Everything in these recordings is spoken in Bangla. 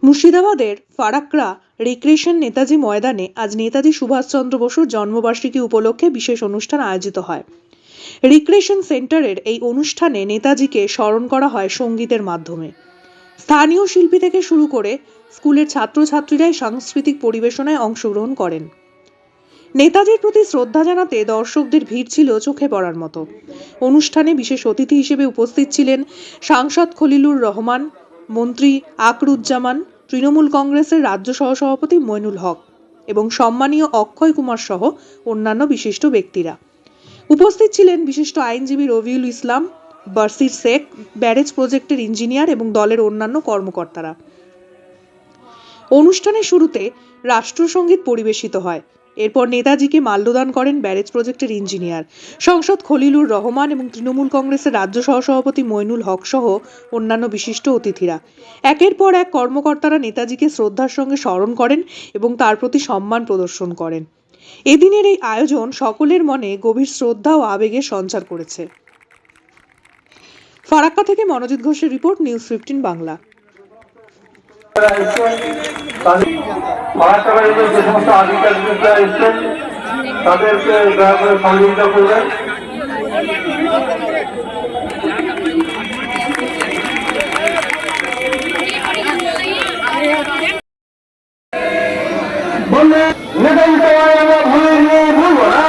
মুর্শিদাবাদের ফারাক্কা রিক্রিয়েশন নেতাজি ময়দানে আজ নেতাজি সুভাষচন্দ্র বসুর জন্মবার্ষিকী উপলক্ষে বিশেষ অনুষ্ঠান আয়োজিত হয়। রিক্রিয়েশন সেন্টারের এই অনুষ্ঠানে নেতাজিকে স্মরণ করা হয় সঙ্গীতের মাধ্যমে। স্থানীয় শিল্পী থেকে শুরু করে স্কুলের ছাত্রছাত্রীরাই সাংস্কৃতিক পরিবেশনায় অংশগ্রহণ করেন। নেতাজির প্রতি শ্রদ্ধা জানাতে দর্শকদের ভিড় ছিল চোখে পড়ার মতো। অনুষ্ঠানে বিশেষ অতিথি হিসেবে উপস্থিত ছিলেন সাংসদ খলিলুর রহমান, মন্ত্রী আকরুজ্জামান, তৃণমূল কংগ্রেসের রাজ্য সহসভাপতি মইনুল হক এবং সম্মানীয় অক্ষয় কুমার সহ অন্যান্য বিশিষ্ট ব্যক্তিরা। উপস্থিত ছিলেন বিশিষ্ট আইনজীবী রবিউল ইসলাম, বাসির শেখ, ব্যারেজ প্রজেক্টের ইঞ্জিনিয়ার এবং দলের অন্যান্য কর্মকর্তারা। অনুষ্ঠানের শুরুতে রাষ্ট্রসঙ্গীত পরিবেশিত হয়। এরপর নেতাজিকে মাল্যদান করেন ব্যারেজ প্রজেক্টের ইঞ্জিনিয়ার, সাংসদ খলিলুর রহমান এবং তৃণমূল কংগ্রেসের রাজ্য সহসভাপতি মইনুল হক সহ অন্যান্য বিশিষ্ট অতিথিরা। একের পর এক কর্মকর্তারা নেতাজিকে শ্রদ্ধার সঙ্গে স্মরণ করেন এবং তার প্রতি সম্মান প্রদর্শন করেন। এদিনের এই আয়োজন সকলের মনে গভীর শ্রদ্ধা ও আবেগের সঞ্চার করেছে। ফারাক্কা থেকে মনোজিৎ ঘোষের রিপোর্ট, নিউজ 15 বাংলা। যে সমস্ত আধিকারিকরা এসছেন তাদেরকে দয়া করে সহযোগিতা করবেন। বললে নেতাজি সবাই আমরা ভুলে নিয়ে ভুলবো না।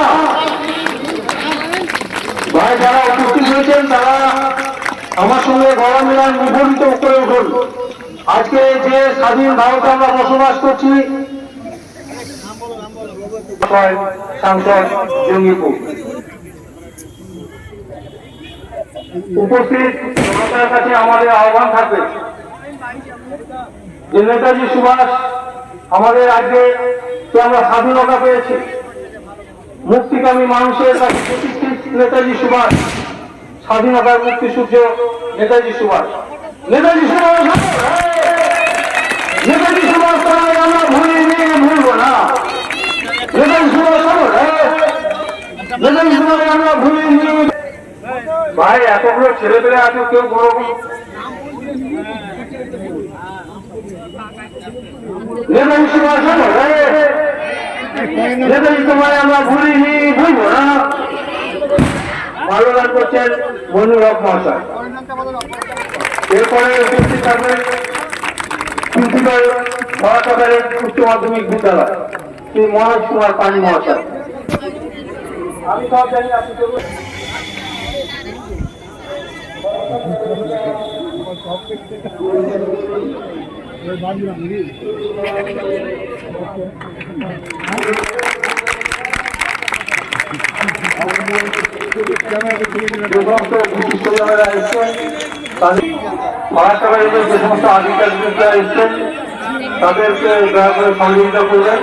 ভাই যারা উপস্থিত হয়েছেন তারা আমার সঙ্গে গলা মেলায় মুখরিত করে উঠুন। আজকে যে স্বাধীন ভারতে আমরা বসবাস করছি, সাংসদ জঙ্গিপুর উপস্থিত জনতার কাছে আমাদের আহ্বান থাকবে যে নেতাজি সুভাষ আমাদের রাজ্যে আমরা স্বাধীনতা পেয়েছি, মুক্তিকামী মানুষের কাছে প্রতিষ্ঠিত নেতাজি সুভাষ, স্বাধীনতার মুক্তি সূর্য নেতাজি সুভাষ। নেতাজি সুভাষ নেতাজি সুভাষ তাই আমরা ভুলে নিয়ে ভুলবো না। নেতাজি সুভাষ নেতাজি সুভাষ আমরা ভুলে নিয়ে। ভাই এতগুলো ছেলে পেলে আছে, কেউ কোনোরকম নেতাজি সুভাষ নেতাজি সময় আমরা ভুলে নিয়ে ভুলবো না। মাল্যদান করছেন মইনুল হক মহাশয়। এরপরে উপস্থিত থাকবেন প্রিন্সিপাল ফারাক্কা উচ্চ মাধ্যমিক বিদ্যালয় শ্রী মনোজ কুমার পানি মহাশয়। আমি সব জানি, আপনি যে সমস্ত আধিকারিকরা এসছেন তাদেরকে দয়া করে সহযোগিতা করবেন।